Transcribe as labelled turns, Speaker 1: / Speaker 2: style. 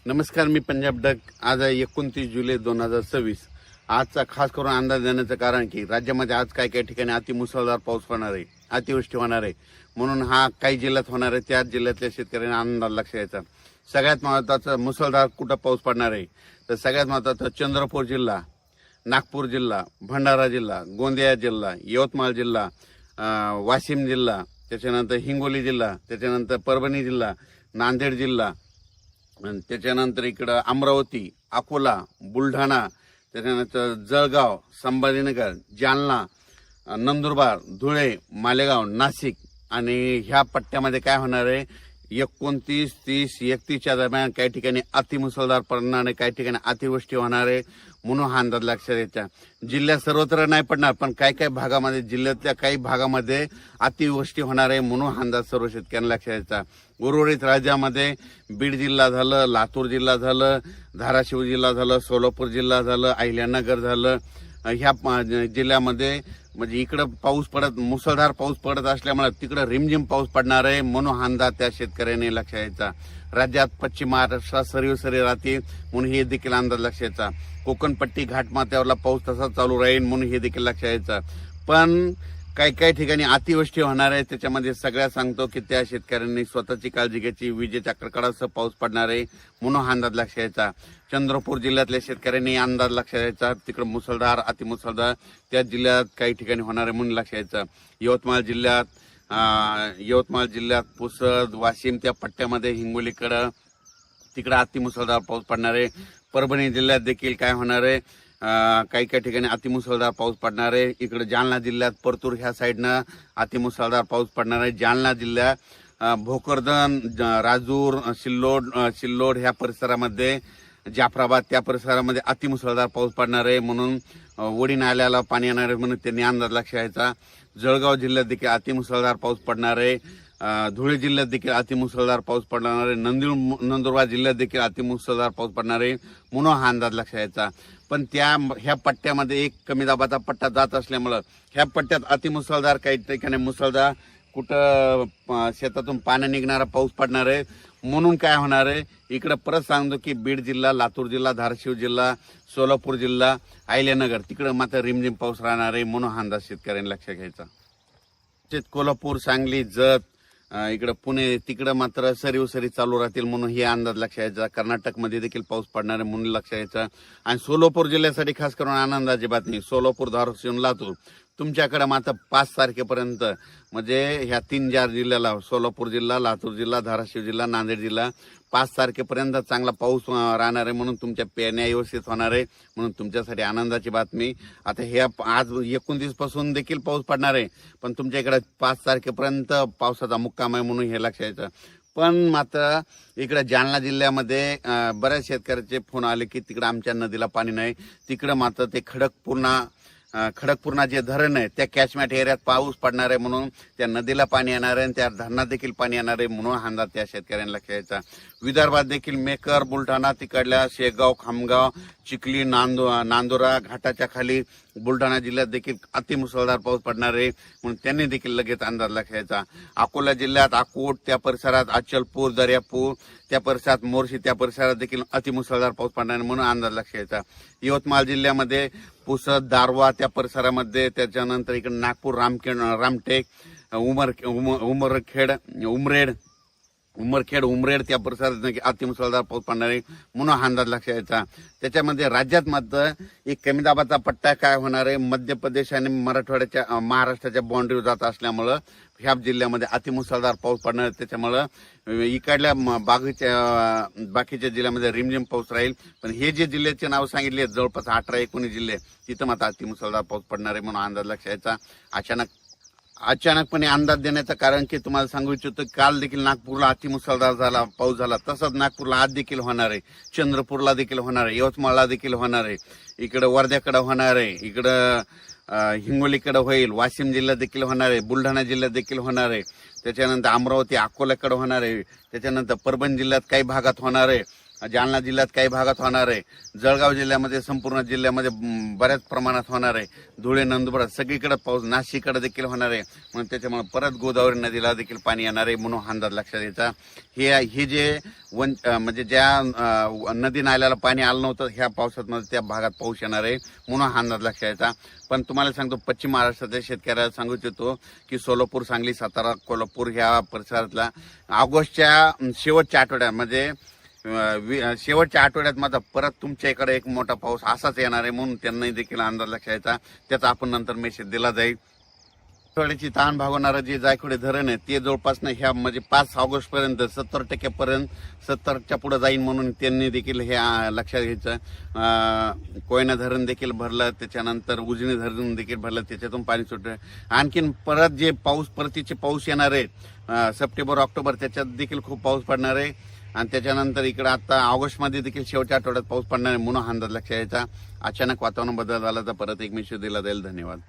Speaker 1: नमस्कार, मी पंजाब डक. आज आहे 29 जुलै 2026. आजचा खास करून अंदाज देण्याचं कारण की राज्यामध्ये आज काही ठिकाणी अतिमुसळधार पाऊस पडणार आहे, अतिवृष्टी होणार आहे. म्हणून हा काही जिल्ह्यात होणार आहे, त्याच जिल्ह्यातल्या शेतकऱ्यांना अंदाज लक्षात यायचा. सगळ्यात महत्त्वाचा मुसळधार कुठं पाऊस पडणार आहे तर सगळ्यात महत्त्वाचं चंद्रपूर जिल्हा, नागपूर जिल्हा, भंडारा जिल्हा, गोंदिया जिल्हा, यवतमाळ जिल्हा, वाशिम जिल्हा, त्याच्यानंतर हिंगोली जिल्हा, त्याच्यानंतर परभणी जिल्हा, नांदेड जिल्हा, त्याच्यानंतर इकडं अमरावती, अकोला, बुलढाणा, त्याच्यानंतर जळगाव, संभाजीनगर, जालना, नंदुरबार, धुळे, मालेगाव, नाशिक आणि ह्या पट्ट्यामध्ये काय होणार आहे 29, 30, 31च्या दरम्यान काही ठिकाणी अतिमुसळधार पडणार आहे, काही ठिकाणी अतिवृष्टी होणार आहे. म्हणून हा अंदाज लक्षात यायचा. जिल्ह्यात सर्वत्र नाही पडणार, पण काही काही भागामध्ये, जिल्ह्यातल्या काही भागामध्ये अतिवृष्टी होणार आहे. म्हणून हा अंदाज सर्व शेतकऱ्यांना लक्षात यायचा. उर्वरित राज्यामध्ये बीड जिल्हा झालं, लातूर जिल्हा झालं, धाराशिव जिल्हा झालं, सोलापूर जिल्हा झालं, अहिल्यानगर झालं, ह्या जिल्ह्यामध्ये म्हणजे इकडं मुसळधार पाऊस पडत असल्यामुळे तिकडं रिमझिम पाऊस पडणार आहे. म्हणून हा अंदाज त्या शेतकऱ्यांनी लक्षात यायचा. राज्यात पश्चिम महाराष्ट्रात सरी राहतील म्हणून हे देखील अंदाज लक्षात यायचा. कोकणपट्टी घाटमाथ्यावरला पाऊस तसा चालू राहील म्हणून हे देखील लक्षात यायचा. पण काही ठिकाणी अतिवृष्टी होणार आहे. त्याच्यामध्ये सगळ्या सांगतो की त्या शेतकऱ्यांनी स्वतःची काळजी घ्यायची. विजेच्या कडकडासह पाऊस पडणार आहे म्हणून हा अंदाज लक्षात यायचा. चंद्रपूर जिल्ह्यातल्या शेतकऱ्यांनी अंदाज लक्षात यायचा. तिकडे मुसळधार, अतिमुसळधार त्या जिल्ह्यात काही ठिकाणी होणार आहे म्हणून लक्षात यायचं. यवतमाळ जिल्ह्यात पुसद, वाशिम त्या पट्ट्यामध्ये हिंगोलीकडं तिकडे अतिमुसळधार पाऊस पडणार आहे. परभणी जिल्ह्यात देखील काय होणार आहे, काही ठिकाणी अतिमुसळधार पाऊस पडणार आहे. इकडे जालना जिल्ह्यात परतूर ह्या साईडनं अतिमुसळधार पाऊस पडणार आहे. जालना जिल्ह्यात भोकरदन, राजूर, सिल्लोड ह्या परिसरामध्ये, जाफराबाद त्या परिसरामध्ये अतिमुसळधार पाऊस पडणार आहे. म्हणून वडी नाल्याला पाणी येणार आहे म्हणून त्यांनी अंदाज लक्षात यायचा. जळगाव जिल्ह्यात देखील अतिमुसळधार पाऊस पडणार आहे. धुळे जिल्ह्यात देखील अतिमुसळधार पाऊस पडणार आहे. नंदुरबार जिल्ह्यात देखील अतिमुसळधार पाऊस पडणार आहे म्हणून हा अंदाज लक्षात यायचा. पण ह्या पट्ट्यामध्ये एक कमी दाबाचा पट्टा जात असल्यामुळं ह्या पट्ट्यात अतिमुसळधार, काही ठिकाणी मुसळधार, कुठं शेतातून पाणी निघणारा पाऊस पडणार आहे. म्हणून काय होणार आहे, इकडं परत सांगतो की बीड जिल्हा, लातूर जिल्हा, धाराशिव जिल्हा, सोलापूर जिल्हा, अहिल्यानगर तिकडं मात्र रिमझिम पाऊस राहणार आहे. म्हणून हा अंदाज शेतकऱ्यांनी लक्षात घ्यायचा. कोल्हापूर, सांगली, जत, इकडं पुणे तिकडं मात्र सरी चालू राहतील म्हणून हे अंदाज लक्षात यायचा. कर्नाटकमध्ये देखील पाऊस पडणार आहे म्हणून लक्षात यायचा. आणि सोलापूर जिल्ह्यासाठी खास करून आनंदाची बातमी, सोलापूर, धाराशिव, लातूर तुमच्याकडे मात्र 5 तारखेपर्यंत म्हणजे ह्या 3-4 जिल्ह्याला, सोलापूर जिल्हा, लातूर जिल्हा, धाराशिव जिल्हा, नांदेड जिल्हा 5 तारखेपर्यंत चांगला पाऊस राहणार आहे. म्हणून तुमच्या पेरण्या व्यवस्थित होणार आहे. म्हणून तुमच्यासाठी आनंदाची बातमी. आता हे आज 29 पासून देखील पाऊस पडणार आहे, पण तुमच्या इकडे 5 तारखेपर्यंत पावसाचा मुक्काम आहे म्हणून हे लक्षात यायचं. पण मात्र इकडे जालना जिल्ह्यामध्ये बऱ्याच शेतकऱ्याचे फोन आले की तिकडे आमच्या नदीला पाणी नाही. तिकडे मात्र ते खडकपूर्णा जे धरण आहे त्या कॅचमेंट एरियात पाऊस पडणार आहे म्हणून त्या नदीला पाणी येणार आहे आणि त्या धरणात देखील पाणी येणार आहे म्हणून हा अंदाज त्या शेतकऱ्यांना लक्षात यायचा. विदर्भात देखील मेकर, बुलढाणा तिकडल्या शेगाव, खामगाव, चिखली, नांदुरा घाटाच्या खाली बुलढाणा जिल्ह्यात देखील अतिमुसळधार पाऊस पडणार आहे म्हणून त्यांनी देखील लगेच अंदाज लक्षात यायचा. अकोला जिल्ह्यात अकोट त्या परिसरात, अचलपूर, दर्यापूर त्या परिसरात, मोर्शी त्या परिसरात देखील अतिमुसळधार पाऊस पडणार आहे म्हणून अंदाज लक्षात यायचा. यवतमाळ जिल्ह्यामध्ये पुसद, दारवा त्या परिसरामध्ये, त्याच्यानंतर इकडे नागपूर, रामटेक, उमरेड त्या परिसरात अतिमुसळधार पाऊस पडणार आहे म्हणून हा अंदाज लक्षात यायचा. त्याच्यामध्ये राज्यात मात्र एक कमी दाबाचा पट्टा काय होणार आहे, मध्य प्रदेश आणि महाराष्ट्राच्या बाउंड्रीवर जात असल्यामुळं ह्या जिल्ह्यामध्ये अतिमुसळधार पाऊस पडणार आहे. त्याच्यामुळं इकडल्या बाकीच्या जिल्ह्यामध्ये रिमझिम पाऊस राहील. पण हे जे जिल्ह्याचे नाव सांगितले जवळपास 18-19 जिल्हे तिथं मात्र अतिमुसळधार पाऊस पडणार आहे म्हणून अंदाज लक्षात यायचा. अचानकपणे अंदाज देण्याचं कारण की तुम्हाला सांगू इच्छितो, काल देखील नागपूरला अतिमुसळधार पाऊस झाला. तसंच नागपूरला आज देखील होणार आहे, चंद्रपूरला देखील होणार आहे, यवतमाळला देखील होणार आहे, इकडं वर्ध्याकडे होणार आहे, इकडं हिंगोलीकडे होईल, वाशिम जिल्ह्यात देखील होणार आहे, बुलढाणा जिल्ह्यात देखील होणार आहे, त्याच्यानंतर अमरावती, अकोल्याकडे होणार आहे, त्याच्यानंतर परभणी जिल्ह्यात काही भागात होणार आहे. जालना जिल्ह्यात काही भागात होणार आहे, जळगाव जिल्ह्यामध्ये संपूर्ण जिल्ह्यामध्ये बऱ्याच प्रमाणात होणार आहे, धुळे नंदुरबार सगळीकडे पाऊस, नाशिककडे देखील होणार आहे. म्हणून त्याच्यामुळे परत गोदावरी नदीला देखील पाणी येणार आहे म्हणून अंदाज लक्षात घ्यायचा. हे जे म्हणजे ज्या नदी नाल्याला पाणी आलं नव्हतं ह्या पावसात मध्ये त्या भागात पाऊस येणार आहे म्हणून अंदाज लक्षात घ्यायचा. पण तुम्हाला सांगतो पश्चिम महाराष्ट्राच्या शेतकऱ्याला सांगू इच्छितो की सोलापूर, सांगली, सातारा, कोल्हापूर ह्या परिसरातला ऑगस्टच्या शेवटच्या आठवड्यात म्हणजे शेवटच्या आठवड्यात माझा परत तुमच्या इकडे एक मोठा पाऊस असाच येणार आहे म्हणून त्यांनाही देखील अंदाज लक्षात घ्यायचा. त्याचा आपण नंतर मेसेज दिला जाईल. थोड्याची ताण भागवणारं जे जायकवाडी धरण आहे ते जवळपास ह्या म्हणजे 5 ऑगस्ट पर्यंत 70% 70च्या पुढे जाईल म्हणून त्यांनी देखील हे लक्षात घ्यायचं. कोयना धरण देखील भरलं, त्याच्यानंतर उजनी धरण देखील भरलं, त्याच्यातून पाणी सुटलं. आणखीन परत जे परतीचे पाऊस येणार आहे सप्टेंबर ऑक्टोबर त्याच्यात देखील खूप पाऊस पडणार आहे. आणि त्याच्यानंतर इकडे आता ऑगस्टमध्ये देखील शेवटच्या आठवड्यात पाऊस पडणार आहे म्हणून अंदाज लक्षात यायचा. अचानक वातावरण बदल झाला तर परत एक मेसेज दिला जाईल. धन्यवाद.